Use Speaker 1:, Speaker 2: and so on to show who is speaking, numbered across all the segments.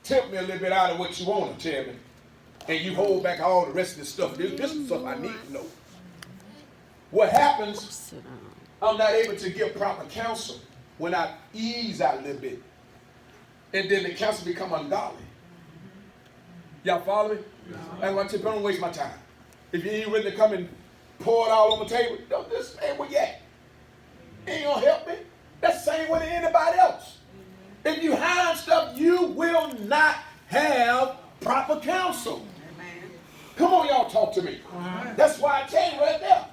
Speaker 1: tempt me a little bit out of what you want to tell me. And you hold back all the rest of this stuff. This is stuff I need to know. What happens, I'm not able to give proper counsel when I ease out a little bit. And then the counsel become ungodly. Y'all follow me? That's why I tell you, don't waste my time. If you ain't ready to come and pour it all on the table, don't just say where you at. Ain't gonna help me. That's the same way to anybody else. If you hide stuff, you will not have proper counsel. Amen. Come on, y'all, talk to me. That's why I tell you right there.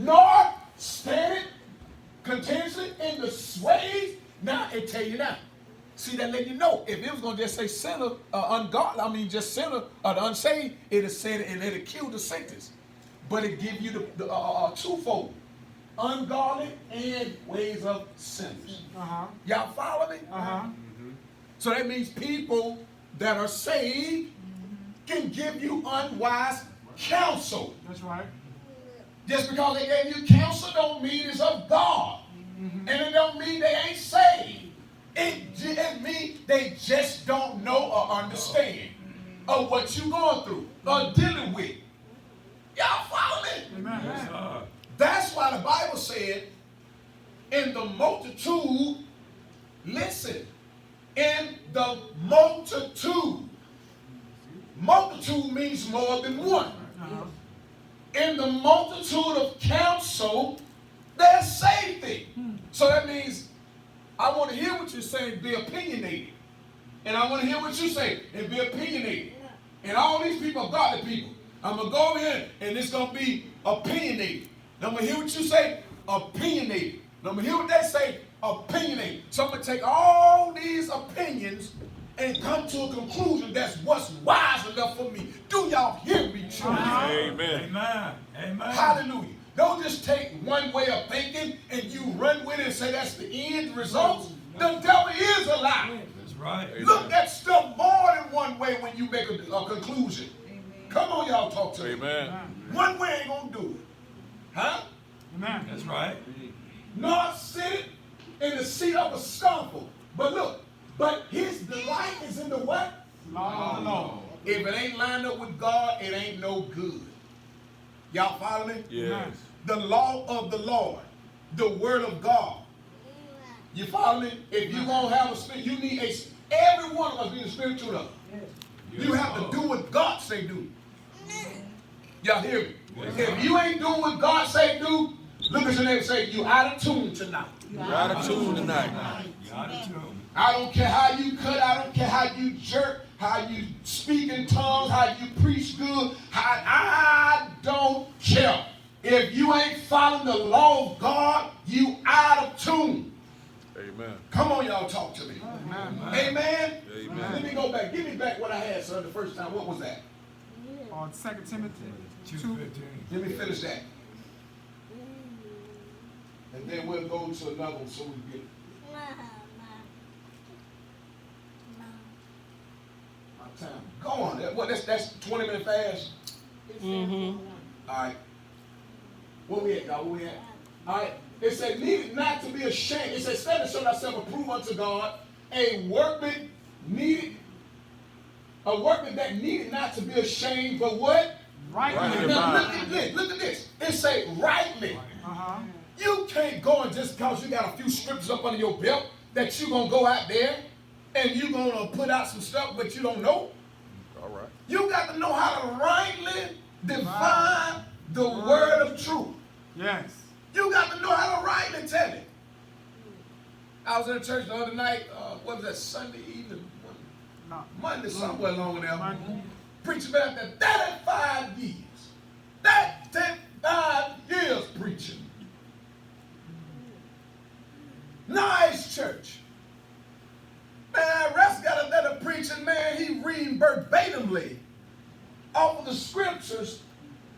Speaker 1: Nor stand continuously in the sways. Now, it tell you now. See, that let you know. If it was going to just say sinner, ungodly, just sinner, or the unsaved, it would say and it'll kill the sentence. But it give you the twofold. Ungodly and ways of sinners. Y'all follow me? So that means people that are saved can give you unwise counsel.
Speaker 2: That's right.
Speaker 1: Just because they gave you counsel don't mean it's of God. And it don't mean they ain't saved. It means they just don't know or understand of what you're going through or dealing with. Y'all follow me?
Speaker 2: Amen.
Speaker 3: Yes,
Speaker 1: That's why the Bible said, in the multitude, listen, in the multitude. Multitude means more than one. In the multitude of counsel, there's safety. So that means I want to hear what you're saying, be opinionated. And I want to hear what you say and be opinionated. And all these people are godly people. I'm going to go over here and it's going to be opinionated. And I'm going to hear what you say, opinionated. And I'm going to hear what they say, opinionated. So I'm going to take all these opinions and come to a conclusion that's what's wise enough for me. Do y'all hear me, children?
Speaker 3: Amen.
Speaker 2: Amen. Amen.
Speaker 1: Hallelujah. Don't just take one way of thinking and you run with it and say that's the end results. The devil is a lie.
Speaker 2: That's right.
Speaker 1: Look at stuff more than one way when you make a conclusion. Come on, y'all, talk to me.
Speaker 3: Amen.
Speaker 1: One way ain't gonna do it. Huh?
Speaker 2: Amen. That's right.
Speaker 1: Nor sit in the seat of a stumble. But look, but his delight is in the what?
Speaker 2: Law of the Lord.
Speaker 1: If it ain't lined up with God, it ain't no good. Y'all follow me?
Speaker 3: Yes.
Speaker 1: The law of the Lord, the word of God. You follow me? If you won't have a spirit, you need every one of us need a spiritual love. You have to do what God say do. Y'all hear me? If you ain't doing what God say do, look at your neighbor and say, you out of tune tonight.
Speaker 3: You're out of tune tonight.
Speaker 2: You're out of tune.
Speaker 1: I don't care how you cut, I don't care how you jerk, how you speak in tongues, how you preach good. I don't care. If you ain't following the law of God, you out of tune.
Speaker 3: Amen.
Speaker 1: Come on, y'all, talk to me.
Speaker 2: Amen.
Speaker 1: Amen.
Speaker 3: Amen.
Speaker 1: Let me go back. Give me back what I had, son, the first time. What was that?
Speaker 2: On 2 Timothy 2:15.
Speaker 1: Let me finish that. And then we'll go to another one so we get my time. Go on. What, that's 20 minute fast? All right. Where we at, God? Where we at? All right. It said, needed not to be ashamed. It said, study to show thyself approved unto God, a workman that needed not to be ashamed, but what?
Speaker 2: Rightly.
Speaker 1: Now, look at this. It say rightly. You can't go and just because you got a few scriptures up under your belt that you're going to go out there and you're going to put out some stuff but you don't know.
Speaker 3: All right.
Speaker 1: You got to know how to rightly divine the word of truth.
Speaker 2: Yes.
Speaker 1: You got to know how to rightly tell it. I was in a church the other night, what was that, Sunday evening?
Speaker 2: No.
Speaker 1: Monday, somewhere along there.
Speaker 2: Monday.
Speaker 1: Preaching about that 35 years. 35 years preaching. Nice church. Man, Russ got a letter preaching, man, he reading verbatimly off of the scriptures.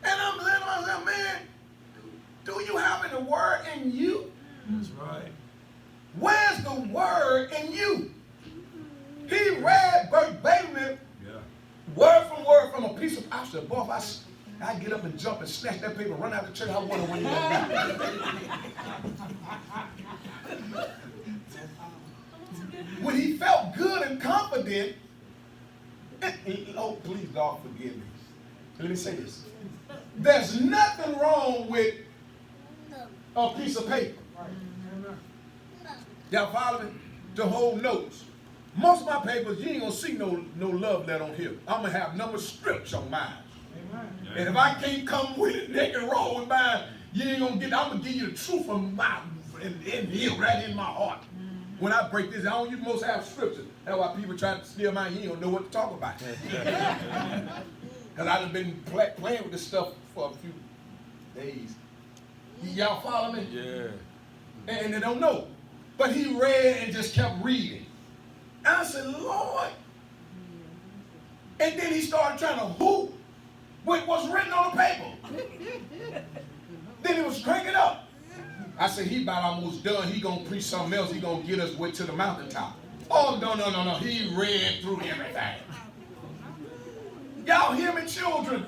Speaker 1: And I'm listening, I said, man, do you have any word in you?
Speaker 2: That's right.
Speaker 1: Where's the word in you? He read verbatimly, word from a piece of, I said, boy, if I get up and jump and snatch that paper, run out of the church, I wonder when you're going When he felt good and confident Oh, please, God, forgive me. Let me say this. There's nothing wrong with a piece of paper. Y'all follow me? To hold notes. Most of my papers, you ain't gonna see no love letter on here. I'm gonna have number strips on mine. And if I can't come with it, they can roll with mine. You ain't gonna get. I'm gonna give you the truth from my in here, right in my heart. When I break this, I don't use most have scripture. That's why people try to steal mine. You don't know what to talk about. Because I've been playing with this stuff for a few days. Y'all follow me?
Speaker 3: Yeah.
Speaker 1: And they don't know. But he read and just kept reading. And I said, Lord. And then he started trying to hoop with what's written on the paper. Then he was cranking up. I said, he about almost done. He going to preach something else. He going to get us to the mountaintop. Oh, no. He read through everything. Y'all hear me, children?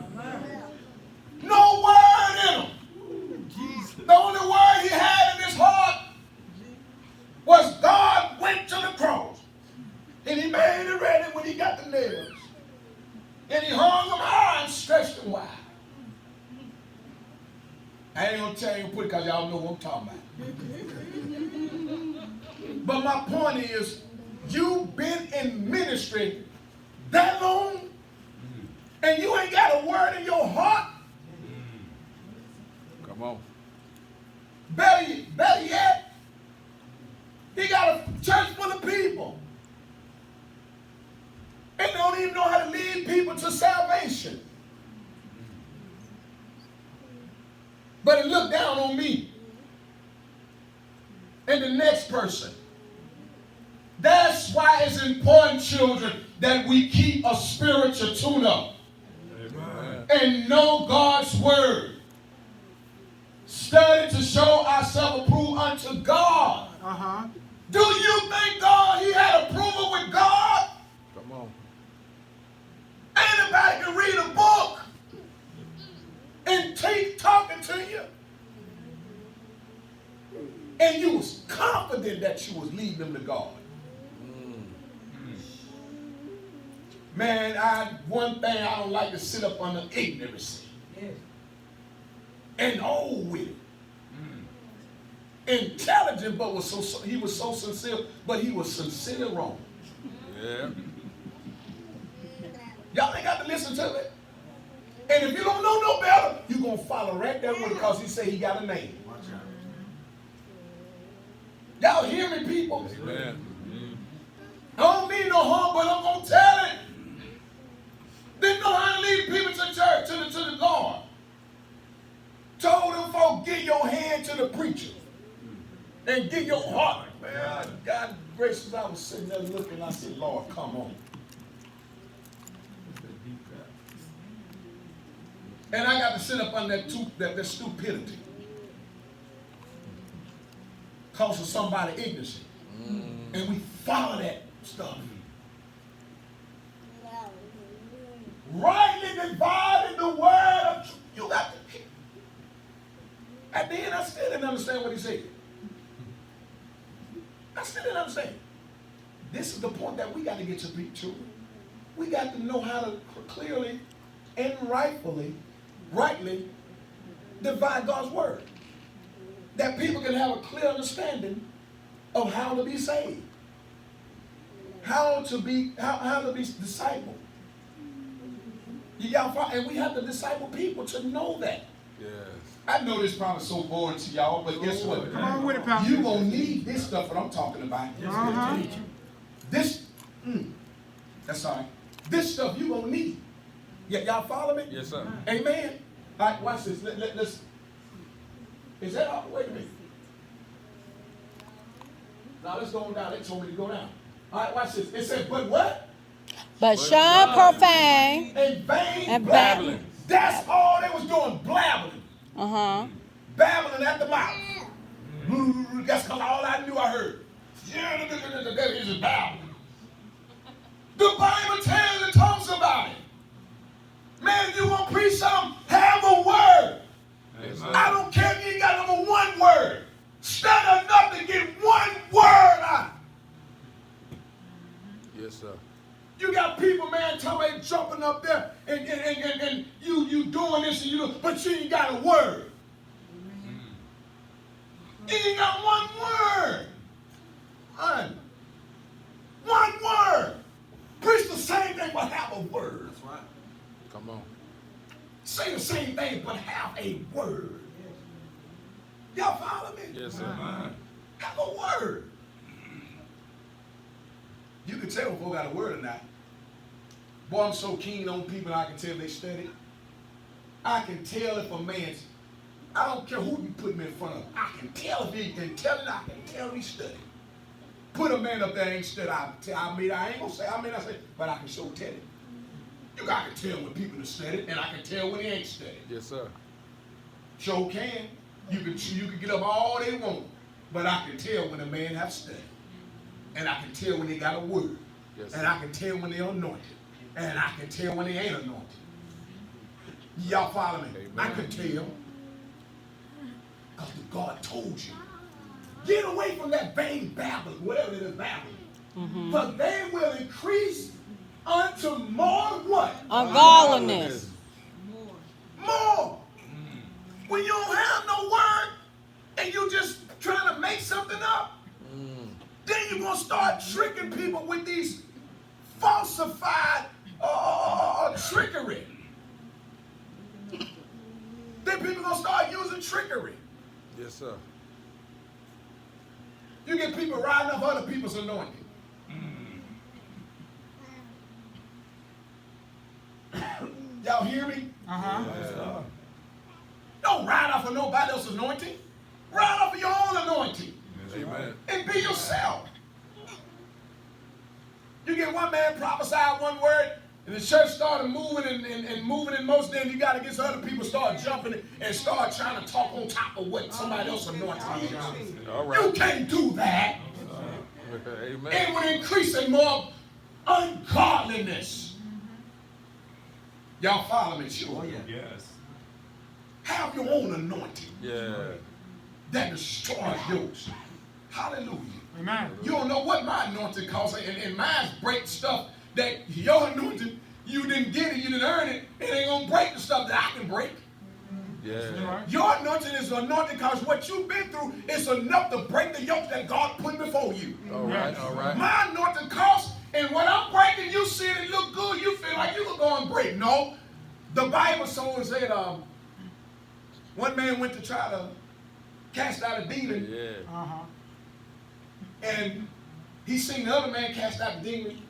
Speaker 1: No word in him. The only word he had in his heart was God went to the cross. And he made it ready when he got the nails. And he hung them high and stretched them wide. I ain't going to tell you put it because y'all know what I'm talking about. But my point is, you've been in ministry that long, and you ain't got a word in your heart.
Speaker 3: Come on.
Speaker 1: Better yet, he got a church full of people. And they don't even know how to lead people to salvation. But he looked down on me and the next person. That's why it's important, children, that we keep a spiritual tune-up and know God's word. Study to show ourselves approved unto God. Do you think God, he had approval with God?
Speaker 3: Come on.
Speaker 1: Anybody can read a book and keep talking to you. And you was confident that you was leading them to God. Man, one thing I don't like to sit up under ignorance. And old with it. Intelligent, but he was so sincere, but he was sincerely wrong.
Speaker 3: Yeah.
Speaker 1: Y'all ain't got to listen to it. And if you don't know no better, you're going to follow right there with it because he said he got a name. Y'all hear me, people?
Speaker 3: Amen.
Speaker 1: I don't mean no harm, but I'm going to tell it. Didn't know how to lead people to church, to the Lord. Told them folks, give your hand to the preacher. And give your heart. Man, God gracious, I was sitting there looking, I said, Lord, come on. And I got to sit up on that stupidity. Cause of somebody ignorance. And we follow that stuff. Rightly dividing the word of truth. You got to. At the end, I still didn't understand what he said. I still didn't understand. This is the point that we got to get to be children. We got to know how to clearly and rightly divide God's word. That people can have a clear understanding of how to be saved. How to be discipled. And we have to disciple people to know that.
Speaker 3: Yes.
Speaker 1: I know this probably so boring to y'all, but guess what?
Speaker 2: Come on with it, Pastor.
Speaker 1: You're going to need this stuff that I'm talking about. That's all right. This stuff you're going to need. Y'all follow me?
Speaker 3: Yes, sir.
Speaker 1: Amen. All right, watch this. Let's. Is that all? Wait a minute. Now let's go on down. They told me to go down. All right, watch this. It said, but what?
Speaker 4: But shun profane
Speaker 1: And vain
Speaker 4: and
Speaker 1: blabbering.
Speaker 4: babbling.
Speaker 1: That's all they was doing, blabbering. Babbling at the mouth. That's because all I knew I heard. That is babbling. The Bible tells and talks about it. Man, if you want to preach something, have a word. I don't care if you ain't got number one word. Study enough to get one word out.
Speaker 3: Yes, sir.
Speaker 1: You got got people, man, talking about jumping up there and you doing this and you do, but you ain't got a word. You ain't got one word. One word. Preach the same thing, but have a word.
Speaker 3: That's right. Come on.
Speaker 1: Say the same thing, but have a word. Y'all follow me?
Speaker 3: Yes, sir.
Speaker 1: Have a word. You can tell if folk got a word or not. Boy, I'm so keen on people, I can tell they study. I can tell if a man's, I don't care who you put me in front of. I can tell if he intelligent, I can tell if he studied. Put a man up there ain't studied. I ain't gonna say, I say, but I can sure tell it. You got to tell when people are studied, and I can tell when they ain't studied.
Speaker 3: Yes, sir.
Speaker 1: Sure can. You can get up all they want, but I can tell when a man have studied. And I can tell when they got a word.
Speaker 3: Yes,
Speaker 1: and
Speaker 3: sir.
Speaker 1: I can tell when they're anointed. And I can tell when they ain't anointed. Y'all follow me?
Speaker 3: Amen.
Speaker 1: I can tell. Because God told you. Get away from that vain babbling, whatever it is babbling. For they will increase unto more what?
Speaker 4: Ungodliness.
Speaker 1: More. When you don't have no word and you just trying to make something up, then you're going to start tricking people with these falsified trickery. Then people going to start using trickery.
Speaker 3: Yes, sir.
Speaker 1: You get people riding up other people's anointing. Y'all hear me?
Speaker 2: Uh-huh.
Speaker 1: Don't ride off of nobody else's anointing. Ride off of your own anointing.
Speaker 3: Amen.
Speaker 1: And be yourself. You get one man prophesied one word, and the church started moving and moving in most, then you got to get some other people start jumping and start trying to talk on top of what somebody else anointed is.
Speaker 3: All
Speaker 1: You
Speaker 3: right.
Speaker 1: can't do that.
Speaker 3: Amen.
Speaker 1: It would increase in more ungodliness. Y'all follow me, sure?
Speaker 2: Yes.
Speaker 1: Have your own anointing
Speaker 3: Yeah.
Speaker 1: that destroys yours. Hallelujah.
Speaker 2: Amen.
Speaker 1: You don't know what my anointing costs, and mine break stuff that your anointing, you didn't get it, you didn't earn it. It ain't gonna break the stuff that I can break.
Speaker 3: Yeah.
Speaker 1: Your anointing is anointing because what you've been through is enough to break the yoke that God put before you.
Speaker 3: All right. All right.
Speaker 1: My anointing costs, and when I'm breaking, you see it look good, you feel like you can go and break. No, the Bible someone said, one man went to try to cast out a demon,
Speaker 3: Yeah.
Speaker 2: Uh-huh.
Speaker 1: and he seen the other man cast out the demon.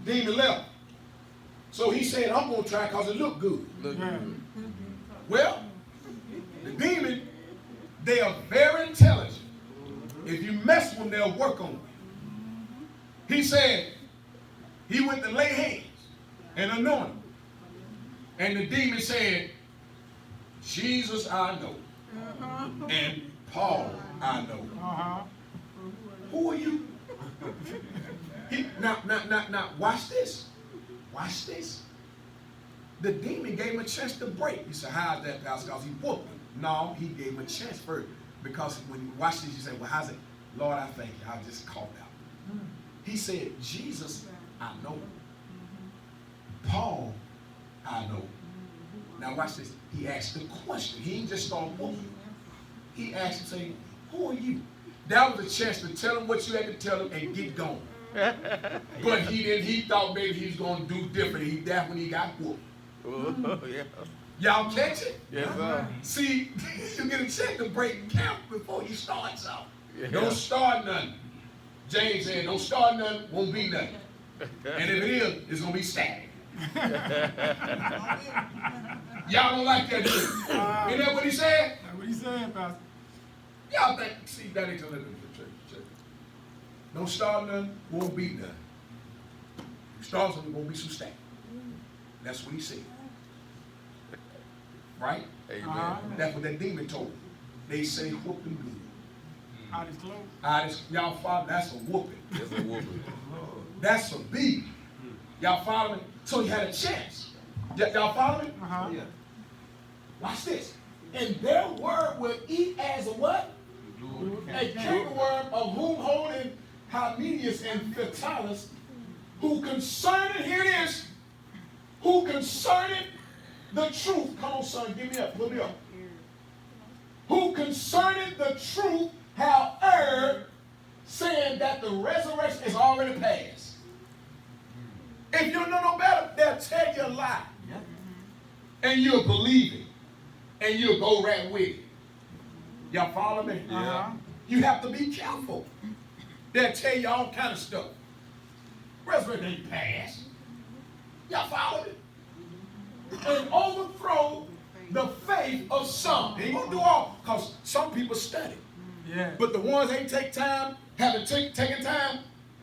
Speaker 1: Demon left. So he said, I'm going to try because it looked good.
Speaker 3: Look.
Speaker 2: Yeah.
Speaker 1: Well, the demon, they are very intelligent. If you mess with them, they'll work on you. He said, he went to lay hands and anoint him. And the demon said, Jesus I know. And Paul I know.
Speaker 2: Uh-huh.
Speaker 1: Who are you? Now, watch this. Watch this. The demon gave him a chance to break. He said, how's that, Pastor? Because he whooped him. No, he gave him a chance first. Because when you watch this, you say, well, how's it? Lord, I thank you. I just called out. He said, Jesus, I know. Paul, I know. Now watch this. He asked the question. He didn't just start whooping. He asked him, saying, who are you? That was a chance to tell him what you had to tell him and get going. But he didn't. He thought maybe he was going to do different. That's when he got whooped.
Speaker 3: Oh, yeah.
Speaker 1: Y'all catch it?
Speaker 3: Yes, sir.
Speaker 1: See, you get a chance to break camp before you start something.
Speaker 3: Yeah.
Speaker 1: Don't start nothing. James said, don't start nothing, won't be nothing. And if it is, it's going to be static. Y'all don't like that, do you? Isn't that what he said?
Speaker 2: That's what he said, Pastor.
Speaker 1: Y'all think, see, that ain't gonna church. Don't start nothing, won't be nothing. Start something, won't be some static. That's what he said. Right?
Speaker 3: Amen.
Speaker 1: That's what that demon told him. They say whoop them good.
Speaker 2: Out his clothes.
Speaker 1: Y'all follow? That's a whooping.
Speaker 3: That's a whooping.
Speaker 1: That's a beating. Y'all follow me? So he had a chance. Y'all follow me?
Speaker 2: Uh-huh.
Speaker 5: Yeah.
Speaker 1: Watch this. And their word will eat as a what? A cankerworm, of whom holding Hymenaeus and Phytalus, who concerning, here it is, concerning the truth. Come on, son, give me up, put me up. Who concerning the truth have erred, saying that the resurrection is already past. If you don't know no better, they'll tell you a lie. And you'll believe it. And you'll go right with it. Y'all follow me?
Speaker 2: Uh-huh.
Speaker 1: You have to be careful. They'll tell you all kind of stuff. Resurrection ain't past. Y'all follow me? And overthrow the faith of some. They ain't gonna do all, because some people study.
Speaker 2: Yeah.
Speaker 1: But the ones ain't take time, haven't taken time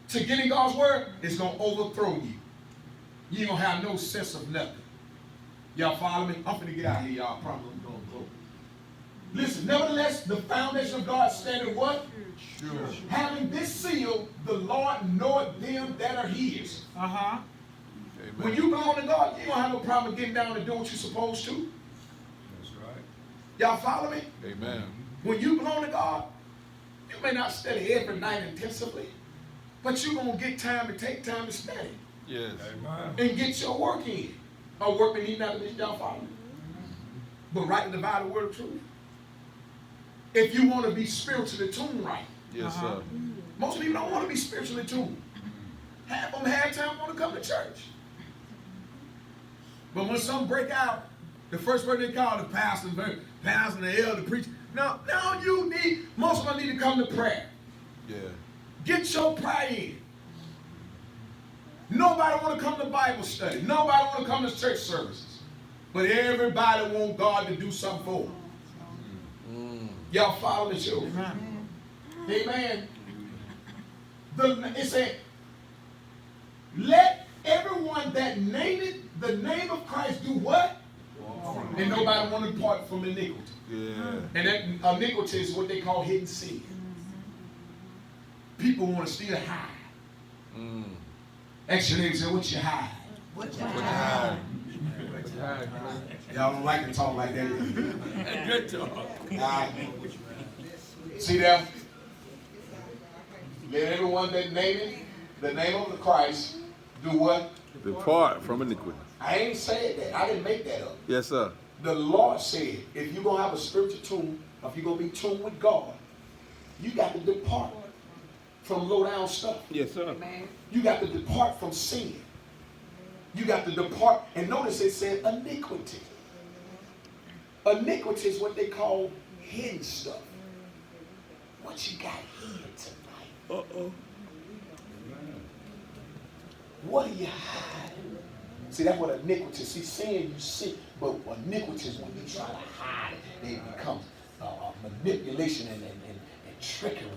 Speaker 1: to get in God's word, it's gonna overthrow you. You ain't gonna have no sense of nothing. Y'all follow me? I'm finna get out of here, y'all. I promise I'm gonna close. Listen, nevertheless, the foundation of God standeth what?
Speaker 3: Sure.
Speaker 1: Having this seal, the Lord knoweth them that are his.
Speaker 2: Uh-huh.
Speaker 3: Amen.
Speaker 1: When you belong to God, you don't have no problem getting down and doing what you're supposed to.
Speaker 3: That's right.
Speaker 1: Y'all follow me?
Speaker 3: Amen.
Speaker 1: When you belong to God, you may not study every night intensively, but you're going to get time to take time to study
Speaker 3: Yes.
Speaker 1: and get your work in. A workman need not to be, y'all follow me? But right to divide the word of truth. If you want to be spiritually tuned right,
Speaker 3: Yes, sir.
Speaker 1: most people don't want to be spiritually tuned. Half of them have time want to come to church. But when some break out, the first person they call the pastor, the elder, the preacher. No, you need, most of them need to come to prayer.
Speaker 3: Yeah.
Speaker 1: Get your prayer in. Nobody want to come to Bible study. Nobody want to come to church services. But everybody want God to do something for them. Y'all follow me, children? Amen. It said, let everyone that nameth the name of Christ do what? And nobody want to depart from iniquity.
Speaker 3: Yeah.
Speaker 1: And that iniquity is what they call hidden sin. People want to still hide. Actually, they say, what you hide?
Speaker 3: What you hide?
Speaker 1: Y'all don't like to talk like that.
Speaker 3: Good talk.
Speaker 1: See that? Let everyone that nameth the name of the Christ do what?
Speaker 3: Depart from iniquity.
Speaker 1: I ain't said that. I didn't make that up.
Speaker 3: Yes, sir.
Speaker 1: The Lord said, if you're going to have a spiritual tune, if you're going to be tuned with God, you got to depart from low down stuff.
Speaker 3: Yes, sir.
Speaker 1: You got to depart from sin. You got to depart. And notice it said iniquity. Iniquity is what they call hidden stuff. What you got hid tonight?
Speaker 3: Uh-oh.
Speaker 1: What are you hiding? See, that's what iniquity is. See, sin you see, but iniquity is when you try to hide it. It becomes manipulation and trickery.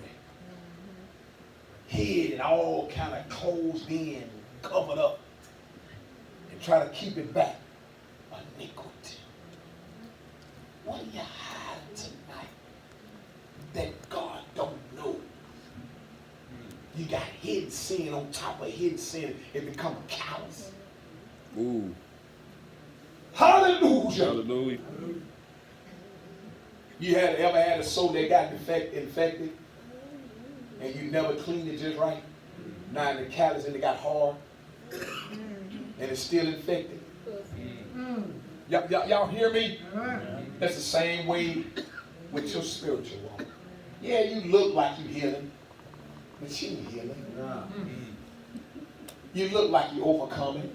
Speaker 1: Hid and all kind of closed in, covered up, and try to keep it back. Iniquity. What are you hiding tonight that God don't know? You got hidden sin on top of hidden sin. It become callous.
Speaker 3: Ooh.
Speaker 1: Hallelujah.
Speaker 3: Hallelujah.
Speaker 1: You ever had a soul that got infected and you never cleaned it just right? Now the callus and it got hard and it's still infected. Y'all hear me? That's the same way with your spiritual walk. Yeah, you look like you healing, but you ain't healing. You look like you overcoming.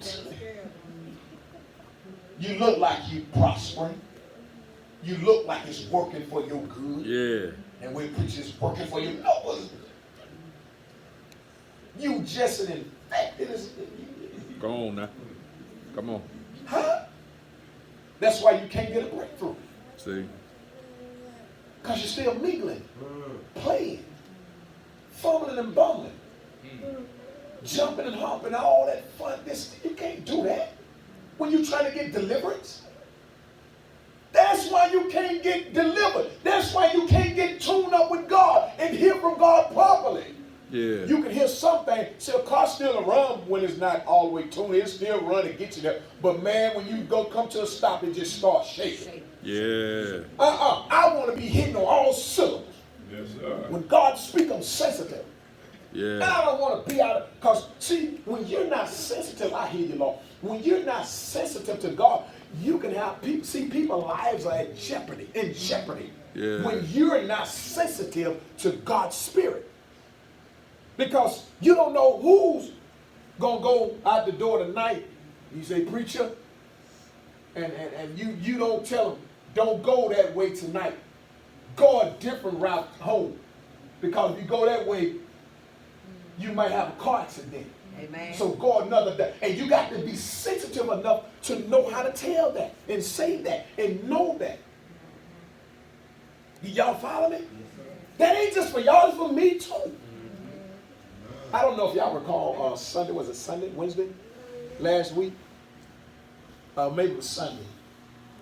Speaker 1: You look like you prospering. You look like it's working for your good.
Speaker 3: Yeah.
Speaker 1: And we preach it's working for you. No, you just an infected.
Speaker 3: Go on now. Come on.
Speaker 1: Huh? That's why you can't get a breakthrough.
Speaker 3: See?
Speaker 1: Because you're still mingling, playing, fumbling and bumbling, jumping and hopping, all that fun. You can't do that when you're trying to get deliverance. That's why you can't get delivered. That's why you can't get tuned up with God and hear from God properly.
Speaker 3: Yeah.
Speaker 1: You can hear something. See, a car still run when it's not all the way tuned. It'll still run and get you there. But man, when you come to a stop, it just starts shaking.
Speaker 3: Yeah.
Speaker 1: I want to be hitting on all syllables.
Speaker 3: Yes, sir.
Speaker 1: When God speaks, I'm sensitive.
Speaker 3: Yeah.
Speaker 1: And I don't want to be out of, because see, when you're not sensitive, I hear you, Lord. When you're not sensitive to God, you can have people, see, people's lives are in jeopardy.
Speaker 3: Yeah.
Speaker 1: When you're not sensitive to God's spirit. Because you don't know who's going to go out the door tonight. You say, preacher, and you don't tell them, don't go that way tonight. Go a different route home. Because if you go that way, you might have a car accident.
Speaker 5: Amen.
Speaker 1: So go another day. And you got to be sensitive enough to know how to tell that and say that and know that. Y'all follow me? That ain't just for y'all, it's for me too. I don't know if y'all recall Sunday, was it Sunday, Wednesday? Last week? Maybe it was Sunday.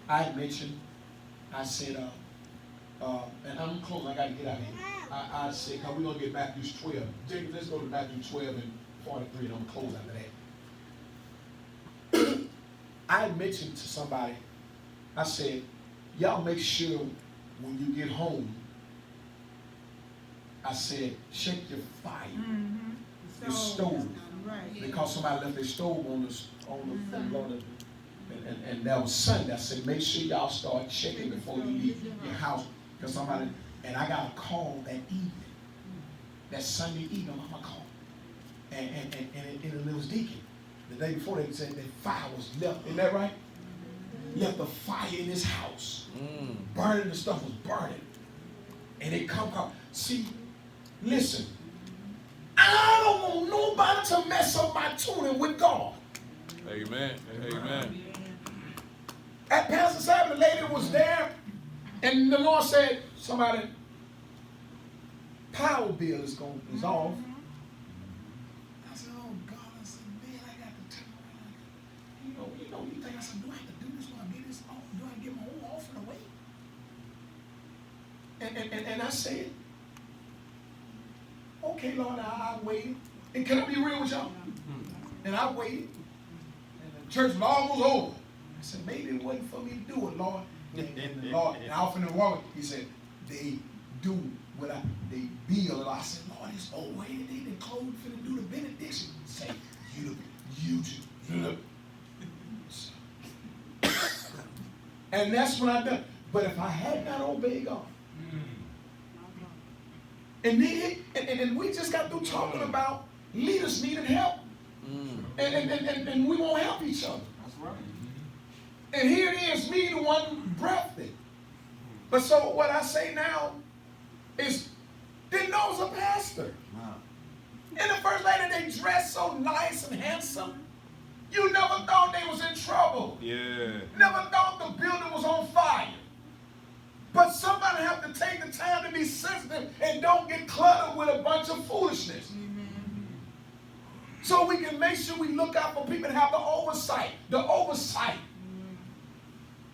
Speaker 1: I had mentioned, I said, and I'm close, I got to get out of here. I said, because we're going to get Matthew 12. Jacob, let's go to Matthew 12 and 43, and I'm going to close after that. I had mentioned to somebody, I said, y'all make sure when you get home, I said, check your fire, your stove.
Speaker 2: Right.
Speaker 1: Because somebody left their stove on the and that was Sunday. I said, make sure y'all start checking before you leave your house. Because somebody, and I got a call that evening, that Sunday evening, I'm a call. And it was Deacon. The day before they said that fire was left. Isn't that right? Left a fire in his house. Burning, the stuff was burning. And they come. See, listen. I don't want nobody to mess up my tuning with God.
Speaker 3: Amen. Amen.
Speaker 1: At Pastor Sabbath, the lady was there, and the Lord said, somebody, power bill is off. I said, oh God, I said, man, I got to turn around. You think I said, do I have to do this when I get this off? Do I get my whole offering away? And I said, okay, Lord, I waited. And can I be real with y'all? And I waited. And the church was almost over. I said, maybe it wasn't for me to do it, Lord. And the Lord, and out from the woman, he said, they do what they bill. And I said, Lord, it's no way that they didn't close for to do the benediction. Say, you do. And that's what I done. But if I had not obeyed God, and we just got through talking about leaders needing help. And we won't help each other.
Speaker 2: That's right.
Speaker 1: And here it is, me the one breathed it. But so what I say now is, didn't know it was a pastor. And the first lady, they dressed so nice and handsome. You never thought they was in trouble.
Speaker 3: Yeah.
Speaker 1: Never thought the building was on fire. But somebody have to take the time to be sensitive and don't get cluttered with a bunch of foolishness. So we can make sure we look out for people and have the oversight.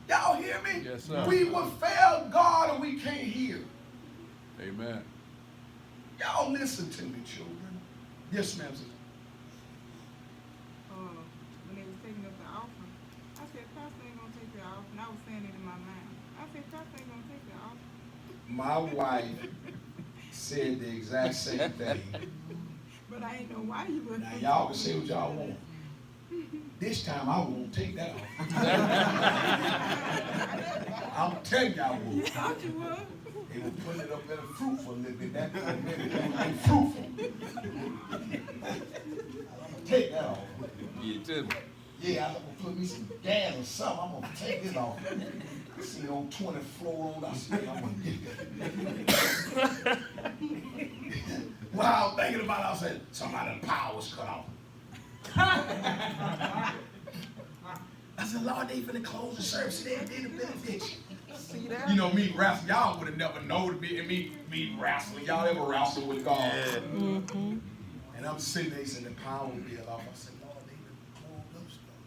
Speaker 1: Y'all hear me?
Speaker 3: Yes, sir.
Speaker 1: We will fail God and we can't hear.
Speaker 3: Amen.
Speaker 1: Y'all listen to me, children. Yes, ma'am.
Speaker 6: When they was taking up the offering, I said, Pastor ain't gonna take the offering. I was saying it in my mind. I said, Pastor ain't gonna take the offering.
Speaker 1: My wife said the exact same thing.
Speaker 6: But I ain't know why you would.
Speaker 1: Now y'all can say what y'all want. This time I won't take that off. I'm telling y'all I won't.
Speaker 6: Thought you would.
Speaker 1: They were putting it up in the fruit for a little bit. That was fruitful. I'm gonna take that off.
Speaker 3: You too.
Speaker 1: Yeah, I'm gonna put me some gas or something. I'm gonna take this off. See on 20 floor on. I said, I'm gonna get that. While I'm thinking about it, I said, somebody's power was cut off. I said, Lord, they finna close the service. They did a benediction.
Speaker 6: See that?
Speaker 1: You know, me wrestling, y'all would have never known me wrestling. Y'all ever wrestle with God? Yeah. And I'm sitting there, he said, the power bill off. I said, Lord, they done closed up stuff.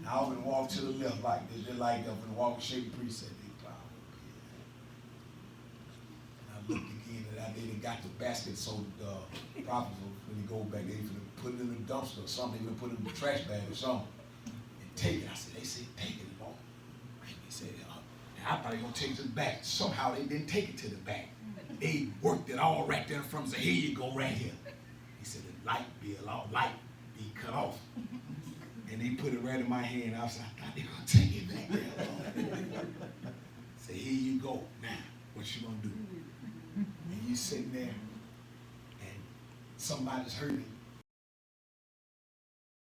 Speaker 1: I often walk to the left like this, just like up and walk shake the priest said, they power bill. And I looked again, and they got the basket, so the prophet, when you go back, they finna put it in the dumpster or something, they finna put it in the trash bag or something. And take it. I said, they said, take it, Lord. They said,
Speaker 5: I thought they were going to take it to the back. Somehow they didn't take it to the back. They worked it all right there in front and said, here you go right here. He said, the light be cut off. And they put it right in my hand. I said, I thought they were going to take it back there. Say, here you go. Now, what you going to do? And you sitting there, and somebody's hurting.